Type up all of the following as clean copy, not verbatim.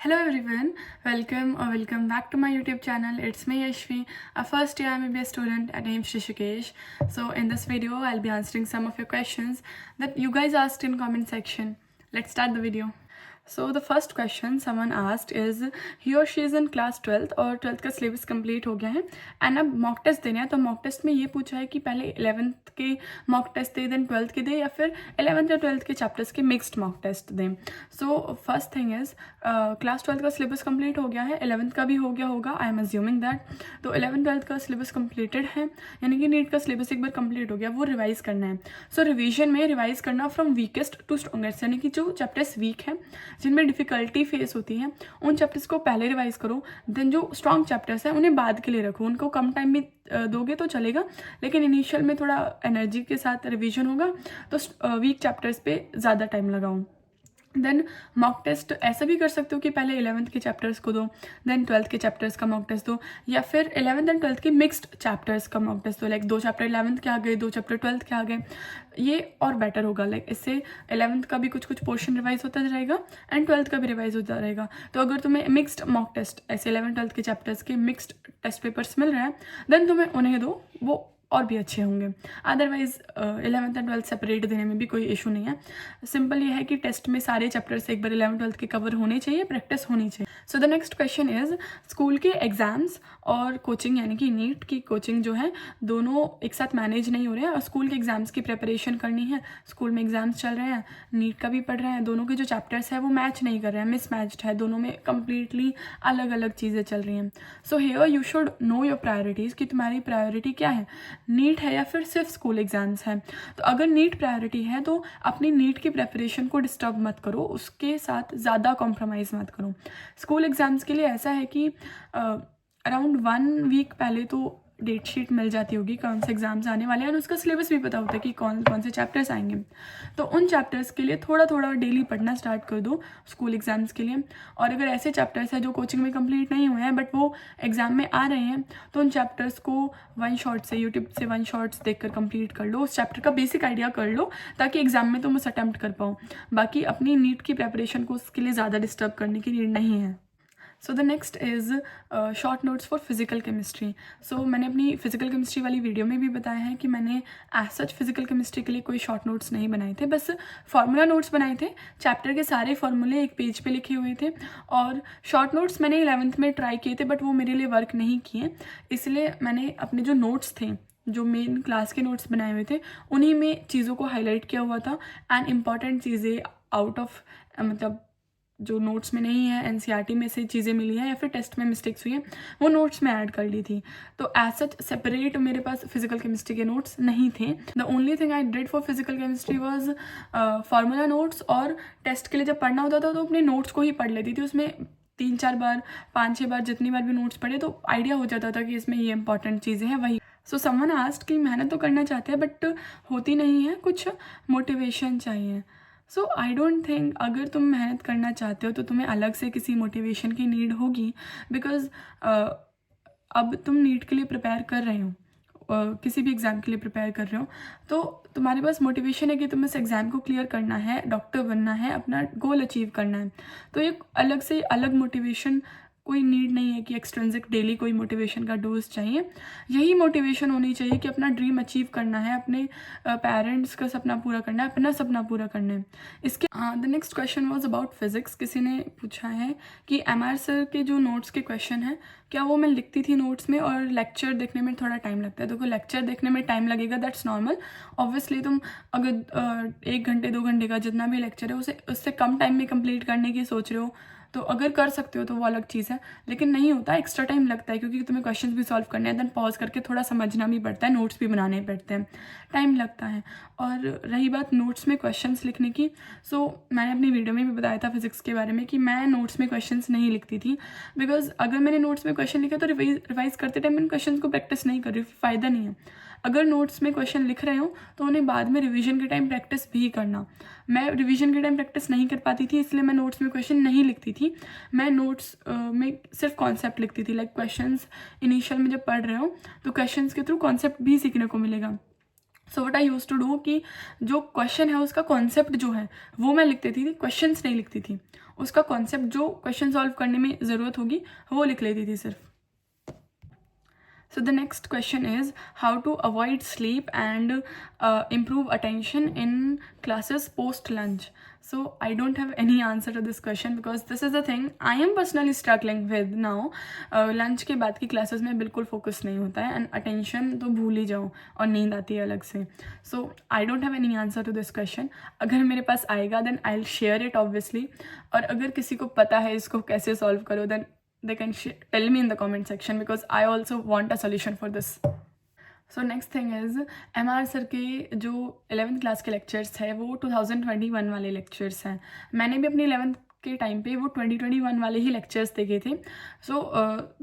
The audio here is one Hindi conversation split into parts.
Hello everyone, welcome back to my YouTube channel. It's me Yashvi, a first year MBA student at AIMS Rishikesh. So in this video, I'll be answering some of your questions that you guys asked in comment section. Let's start the video. So the first question someone asked is he or she is in class 12th और 12th का सिलेबस कंप्लीट हो गया है एंड अब मॉक टेस्ट देना है. तो मॉक टेस्ट में ये पूछा है कि पहले 11th के मॉक टेस्ट दे देन 12th के दे या फिर 11th या 12th के चैप्टर्स के मिक्स्ड मॉक टेस्ट दें. So first thing is class 12th का सिलेबस कंप्लीट हो गया है, 11th का भी हो गया होगा, आई एम अज्यूमिंग दैट. तो 11th 12th का सिलेबस कंप्लीटेड है, यानी कि नीट का सिलेबस एक बार कंप्लीट हो गया, वो रिवाइज करना है. सो रिविजन में रिवाइज करना फ्रॉम वीकेस्ट टू स्ट्रॉन्गेस्ट, यानी कि जो चैप्टर्स वीक हैं जिनमें डिफिकल्टी फेस होती है उन चैप्टर्स को पहले रिवाइज करो. देन जो स्ट्रॉन्ग चैप्टर्स हैं उन्हें बाद के लिए रखो. उनको कम टाइम में दोगे तो चलेगा, लेकिन इनिशियल में थोड़ा एनर्जी के साथ रिवीजन होगा तो वीक चैप्टर्स पे ज़्यादा टाइम लगाऊँ. देन मॉक टेस्ट ऐसा भी कर सकते हो कि पहले 11th के चैप्टर्स को दो, देन 12th के चैप्टर्स का मॉक टेस्ट दो, या फिर 11th एंड 12th के मिक्स्ड चैप्टर्स का मॉक टेस्ट दो. लाइक 2 चैप्टर 11th के आ गए, 2 चैप्टर 12th के आ गए, ये और बेटर होगा. लाइक इससे 11th का भी कुछ पोर्शन रिवाइज होता रहेगा एंड 12th का भी रिवाइज होता रहेगा. तो अगर तुम्हें मिक्स्ड मॉक टेस्ट ऐसे 11th 12th के चैप्टर्स के मिक्स्ड टेस्ट पेपर्स मिल रहे हैं देन तुम्हें उन्हें दो, वो और भी अच्छे होंगे. Otherwise 11th and 12th separate देने में भी कोई इशू नहीं है. सिंपल ये है कि टेस्ट में सारे चैप्टर्स एक बार 11th 12th के कवर होने चाहिए, प्रैक्टिस होनी चाहिए. सो the next question is school के एग्जाम्स और कोचिंग यानी कि नीट की कोचिंग जो है दोनों एक साथ मैनेज नहीं हो रहे हैं और स्कूल के एग्जाम्स की प्रिपरेशन करनी है, स्कूल में एग्जाम्स चल रहे हैं, नीट का भी पढ़ रहे हैं, दोनों के जो चैप्टर्स है वो मैच नहीं कर रहे हैं, मिसमैच्ड है, दोनों में कंप्लीटली अलग अलग चीज़ें चल रही हैं. So here you should know your priorities कि तुम्हारी प्रायोरिटी क्या है, नीट है या फिर सिर्फ स्कूल एग्जाम्स हैं. तो अगर नीट प्रायोरिटी है तो अपनी नीट की प्रेपरेशन को डिस्टर्ब मत करो, उसके साथ ज़्यादा कॉम्प्रोमाइज़ मत करो. स्कूल एग्जाम्स के लिए ऐसा है कि अराउंड 1 वीक पहले तो डेट शीट मिल जाती होगी कौन से एग्जाम्स आने वाले हैं और उसका सिलेबस भी पता होता है कि कौन कौन से चैप्टर्स आएंगे. तो उन चैप्टर्स के लिए थोड़ा थोड़ा डेली पढ़ना स्टार्ट कर दो स्कूल एग्जाम्स के लिए. और अगर ऐसे चैप्टर्स हैं जो कोचिंग में कंप्लीट नहीं हुए हैं बट वो एग्जाम में आ रहे हैं तो उन चैप्टर्स को वन शॉट से यूट्यूब से 1 शॉट्स देखकर कंप्लीट कर लो, उस चैप्टर का बेसिक आइडिया कर लो ताकि एग्जाम में तुम उस अटैम्प्ट कर पाओ. बाकी अपनी नीट की प्रेपरेशन को उसके लिए ज़्यादा डिस्टर्ब करने की नीड नहीं है. So the next is short notes for physical chemistry. So मैंने अपनी फिजिकल केमिस्ट्री वाली वीडियो में भी बताया है कि मैंने एज सच फिजिकल केमिस्ट्री के लिए कोई शॉर्ट नोट्स नहीं बनाए थे, बस फार्मूला नोट्स बनाए थे. चैप्टर के सारे फार्मूले एक पेज पे लिखे हुए थे और शॉर्ट नोट्स मैंने 11th में ट्राई किए थे बट वो मेरे लिए वर्क नहीं किए. इसलिए मैंने अपने जो नोट्स थे, जो मेन क्लास के नोट्स बनाए हुए थे, उन्हीं में चीज़ों को हाईलाइट किया हुआ था एंड इम्पॉर्टेंट चीज़ें आउट ऑफ मतलब जो नोट्स में नहीं है एनसीईआरटी में से चीज़ें मिली हैं या फिर टेस्ट में मिस्टेक्स हुई हैं वो नोट्स में ऐड कर ली थी. तो एज सच सेपरेट मेरे पास फिजिकल केमिस्ट्री के नोट्स नहीं थे. The only thing I did for physical chemistry was formula notes. और टेस्ट के लिए जब पढ़ना होता था तो अपने नोट्स को ही पढ़ लेती थी, उसमें 3-4 बार 5-6 बार जितनी बार भी नोट्स पढ़े तो आइडिया हो जाता था कि इसमें ये इंपॉर्टेंट चीज़ें हैं वही. सो समवन आस्क्ड कि मेहनत तो करना चाहते हैं बट होती नहीं है, कुछ मोटिवेशन चाहिए. सो आई डोंट थिंक अगर तुम मेहनत करना चाहते हो तो तुम्हें अलग से किसी मोटिवेशन की नीड होगी, बिकॉज अब तुम नीट के लिए प्रिपेयर कर रहे हो, किसी भी एग्ज़ाम के लिए प्रिपेयर कर रहे हो तो तुम्हारे पास मोटिवेशन है कि तुम्हें इस एग्ज़ाम को क्लियर करना है, डॉक्टर बनना है, अपना गोल अचीव करना है. तो एक अलग से अलग मोटिवेशन कोई नीड नहीं है कि एक्सट्रिंसिक डेली कोई मोटिवेशन का डोज चाहिए. यही मोटिवेशन होनी चाहिए कि अपना ड्रीम अचीव करना है, अपने पेरेंट्स का सपना पूरा करना है, अपना सपना पूरा करना है. इसके the next question was about physics. किसी ने पूछा है कि MR सर के जो नोट्स के क्वेश्चन हैं क्या वो मैं लिखती थी नोट्स में और लेक्चर देखने में थोड़ा टाइम लगता है. देखो लेक्चर देखने में टाइम लगेगा, दैट्स नॉर्मल. ऑब्वियसली तुम अगर 1 घंटे 2 घंटे का जितना भी लेक्चर है उसे उससे कम टाइम में कंप्लीट करने की सोच रहे हो तो अगर कर सकते हो तो वो अलग चीज़ है, लेकिन नहीं होता, एक्स्ट्रा टाइम लगता है क्योंकि तुम्हें क्वेश्चंस भी सॉल्व करने हैं, देन पॉज करके थोड़ा समझना भी पड़ता है, नोट्स भी बनाने पड़ते हैं, टाइम लगता है. और रही बात नोट्स में क्वेश्चंस लिखने की, सो मैंने अपनी वीडियो में भी बताया था फिजिक्स के बारे में कि मैं नोट्स में क्वेश्चंस नहीं लिखती थी, बिकॉज अगर मैंने नोट्स में क्वेश्चन लिखा तो रिवाइज करते टाइम इन क्वेश्चन को प्रैक्टिस नहीं कर रही, फ़ायदा नहीं है. अगर नोट्स में क्वेश्चन लिख रहे हो तो उन्हें बाद में रिवीजन के टाइम प्रैक्टिस भी करना. मैं रिवीजन के टाइम प्रैक्टिस नहीं कर पाती थी इसलिए मैं नोट्स में क्वेश्चन नहीं लिखती थी. मैं नोट्स में सिर्फ कॉन्सेप्ट लिखती थी. लाइक क्वेश्चंस इनिशियल में जब पढ़ रहे हो तो क्वेश्चंस के थ्रू कॉन्सेप्ट भी सीखने को मिलेगा. So what I used to do कि जो क्वेश्चन है उसका कॉन्सेप्ट जो है वो मैं लिख देती थी, क्वेश्चंस नहीं लिखती थी। उसका कॉन्सेप्ट जो क्वेश्चन सॉल्व करने में ज़रूरत होगी वो लिख लेती थी सिर्फ। So the next question is how to avoid sleep and improve attention in classes post lunch. So I don't have any answer to this question because this is the thing I am personally struggling with now. Lunch के बाद की classes में बिल्कुल focus नहीं होता है and attention तो भूल ही जाओ और नींद आती है अलग से। So I don't have any answer to this question. अगर मेरे पास आएगा then I'll share it obviously, और अगर किसी को पता है इसको कैसे solve करो then they can tell me in the comment section because I also want a solution for this. So next thing is MR sir के जो 11th क्लास के लेक्चर्स है वो 2021 वाले लेक्चर्स हैं। मैंने भी अपनी 11th के टाइम पे वो 2021 वाले ही लेक्चर्स देखे थे। सो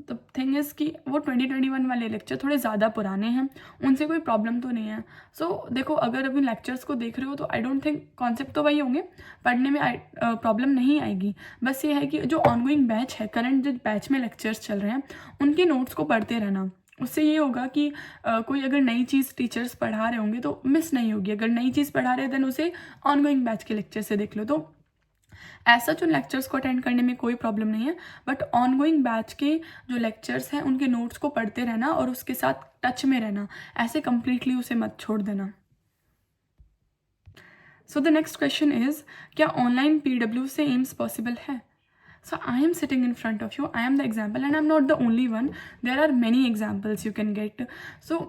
द थिंग इज़ कि वो 2021 वाले लेक्चर थोड़े ज़्यादा पुराने हैं, उनसे कोई प्रॉब्लम तो नहीं है। सो देखो अगर अभी लेक्चर्स को देख रहे हो तो आई डोंट थिंक कॉन्सेप्ट तो वही होंगे, पढ़ने में प्रॉब्लम नहीं आएगी। बस ये है कि जो ऑनगोइंग बैच है, करंट जो बैच में लेक्चर्स चल रहे हैं उनके नोट्स को पढ़ते रहना। उससे ये होगा कि कोई अगर नई चीज़ टीचर्स पढ़ा रहे होंगे तो मिस नहीं होगी। अगर नई चीज़ पढ़ा रहे हैं देन उसे ऑनगोइंग बैच के लेक्चर से देख लो। तो ऐसा जो लेक्चर्स को अटेंड करने में कोई प्रॉब्लम नहीं है, बट ऑनगोइंग बैच के जो लेक्चर्स हैं उनके नोट्स को पढ़ते रहना और उसके साथ टच में रहना, ऐसे कंप्लीटली उसे मत छोड़ देना। सो द नेक्स्ट क्वेश्चन इज़ क्या ऑनलाइन PW से एम्स पॉसिबल है? So I am sitting in front of you, I am the example and I am not the only one. There are many examples you can get. So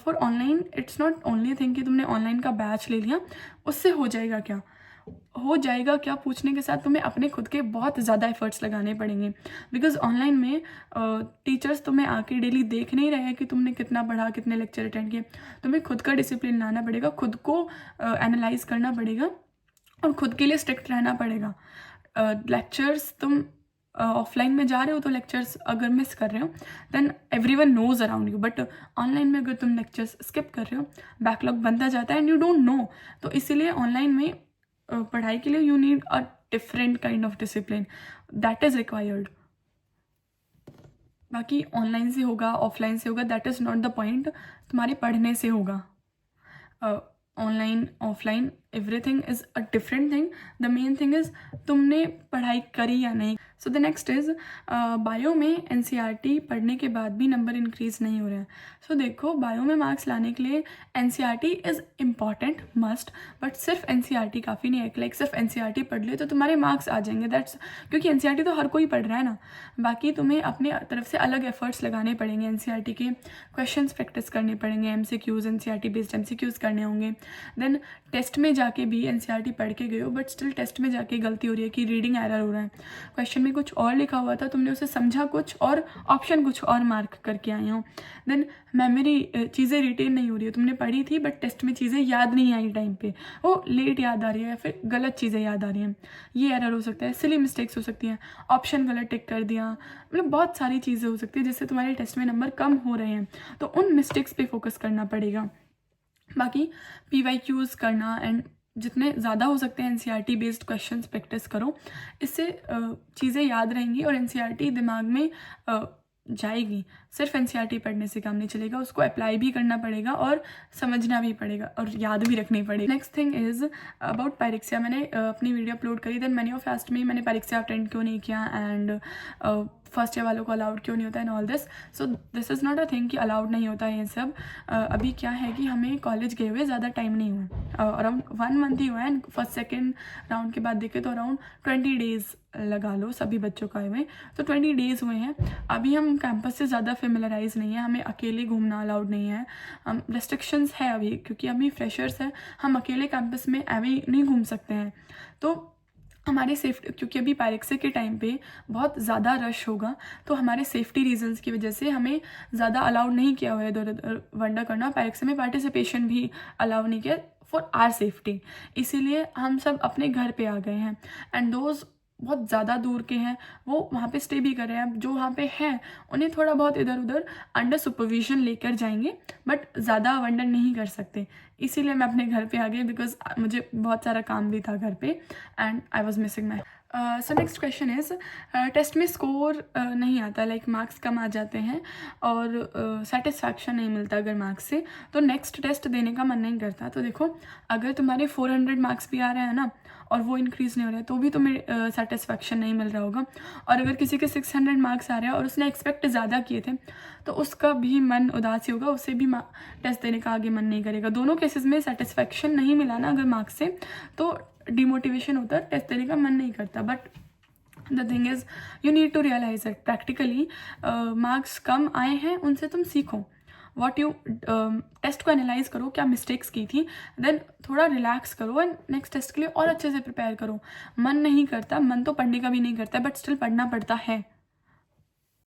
for online it's not only thing कि तुमने ऑनलाइन का बैच ले लिया उससे हो जाएगा क्या। हो जाएगा क्या पूछने के साथ तुम्हें अपने खुद के बहुत ज़्यादा एफर्ट्स लगाने पड़ेंगे, बिकॉज ऑनलाइन में टीचर्स तुम्हें आके डेली देख नहीं रहे हैं कि तुमने कितना पढ़ा, कितने लेक्चर अटेंड किए। तुम्हें खुद का डिसिप्लिन लाना पड़ेगा, खुद को एनालाइज करना पड़ेगा और खुद के लिए स्ट्रिक्ट रहना पड़ेगा। लेक्चर्स तुम ऑफलाइन में जा रहे हो तो लेक्चर्स अगर मिस कर रहे हो then everyone knows around you, but online में अगर तुम लेक्चर्स स्किप कर रहे हो बैकलॉग बनता जाता है एंड यू डोंट नो। तो इसीलिए ऑनलाइन में पढ़ाई के लिए you need a different kind of discipline that is required. बाकी ऑनलाइन से होगा ऑफलाइन से होगा that is not the point, तुम्हारे पढ़ने से होगा। Online offline everything is a different thing, the main thing is तुमने पढ़ाई करी या नहीं। सो द नेक्स्ट इज़ बायो में NCERT पढ़ने के बाद भी नंबर इंक्रीज़ नहीं हो रहे हैं। सो देखो बायो में मार्क्स लाने के लिए NCERT is important must, but सिर्फ NCERT काफ़ी नहीं है। लाइक सिर्फ NCERT पढ़ ले तो तुम्हारे मार्क्स आ जाएंगे, दैट्स क्योंकि NCERT तो हर कोई पढ़ रहा है ना। बाकी तुम्हें अपने तरफ से अलग एफर्ट्स लगाने पड़ेंगे। NCERT के क्वेश्चंस प्रैक्टिस करने पड़ेंगे, MCQs NCERT बेस्ड MCQs करने होंगे। देन टेस्ट में जाके भी NCERT पढ़ के गए हो बट स्टिल टेस्ट में जाके गलती हो रही है कि रीडिंग एरर हो रहा है, क्वेश्चन में कुछ और लिखा हुआ था, तुमने उसे समझा कुछ और, ऑप्शन कुछ और मार्क करके आए हो। देन मेमोरी चीज़ें रिटेन नहीं हो रही है, तुमने पढ़ी थी बट टेस्ट में चीज़ें याद नहीं आई टाइम पे, वो लेट याद आ रही है या फिर गलत चीज़ें याद आ रही हैं। ये एरर हो सकता है, सिली मिस्टेक्स हो सकती हैं, ऑप्शन गलत टिक कर दिया, मतलब बहुत सारी चीज़ें हो सकती है जिससे तुम्हारे टेस्ट में नंबर कम हो रहे हैं। तो उन मिस्टेक्स पे फोकस करना पड़ेगा। बाकी PYQs करना एंड जितने ज़्यादा हो सकते हैं NCERT बेस्ड क्वेश्चंस प्रैक्टिस करो, इससे चीज़ें याद रहेंगी और NCERT दिमाग में जाएगी। सिर्फ NCERT पढ़ने से काम नहीं चलेगा, उसको अप्लाई भी करना पड़ेगा और समझना भी पड़ेगा और याद भी रखनी पड़ेगी। Next thing is about pyrexia. मैंने अपनी वीडियो अपलोड करी, then many of asked me मैंने पायरेक्सिया अटेंड क्यों नहीं किया एंड फर्स्ट ईयर वालों को अलाउड क्यों नहीं होता and all this. So this is not a thing कि अलाउड नहीं होता है ये सब। अभी क्या है कि हमें कॉलेज गए हुए ज़्यादा टाइम नहीं हुआ, अराउंड 1 मंथ ही हुआ है एंड फर्स्ट सेकेंड राउंड के बाद देखें तो अराउंड 20 डेज़ लगा लो सभी बच्चों का हुए, तो 20 डेज़ हुए हैं। अभी हम कैंपस से ज़्यादा फेमिलराइज नहीं है, हमें अकेले घूमना अलाउड नहीं है, हम रेस्ट्रिक्शंस है अभी क्योंकि अभी फ्रेशर्स हैं, हम अकेले कैंपस में अभी नहीं घूम सकते हैं। तो हमारे सेफ्टी, क्योंकि अभी पायरेक्सिया के टाइम पे बहुत ज़्यादा रश होगा तो हमारे सेफ्टी रीजंस की वजह से हमें ज़्यादा अलाउड नहीं किया हुआ है इधर उधर वंडर करना। पायरेक्सिया में पार्टिसिपेशन भी अलाउ नहीं किया फॉर आर सेफ्टी, इसीलिए हम सब अपने घर पे आ गए हैं एंड दोज बहुत ज़्यादा दूर के हैं वो वहाँ पे स्टे भी कर रहे हैं। जो वहाँ पे हैं उन्हें थोड़ा बहुत इधर उधर अंडर सुपरविजन लेकर जाएंगे बट ज़्यादा वंडर नहीं कर सकते, इसीलिए मैं अपने घर पे आ गई बिकॉज मुझे बहुत सारा काम भी था घर पे and I was missing my so next question is, test में स्कोर नहीं आता, लाइक मार्क्स कम आ जाते हैं और सेटिस्फैक्शन नहीं मिलता अगर मार्क्स से, तो नेक्स्ट टेस्ट देने का मन नहीं करता। तो देखो, अगर तुम्हारे 400 मार्क्स भी आ रहे हैं ना और वो इंक्रीज़ नहीं हो रहा है तो भी तुम्हें सेटिस्फैक्शन नहीं मिल रहा होगा। और अगर किसी के 600 मार्क्स आ रहे हैं और उसने एक्सपेक्ट ज़्यादा किए थे तो उसका भी मन उदासी होगा, उसे भी टेस्ट देने का आगे मन नहीं करेगा। दोनों केसेस में सेटिस्फैक्शन नहीं मिला ना अगर मार्क्स से, तो डिमोटिवेशन होता है, टेस्ट देने का मन नहीं करता। But the thing is you need to realise it practically, marks कम आए हैं उनसे तुम सीखो, वॉट यू टेस्ट को एनालाइज करो, क्या मिस्टेक्स की थी, देन थोड़ा रिलैक्स करो एंड नेक्स्ट टेस्ट के लिए और अच्छे से प्रिपेयर करो। मन नहीं करता, मन तो पढ़ने का भी नहीं करता, बट स्टिल पढ़ना पड़ता है।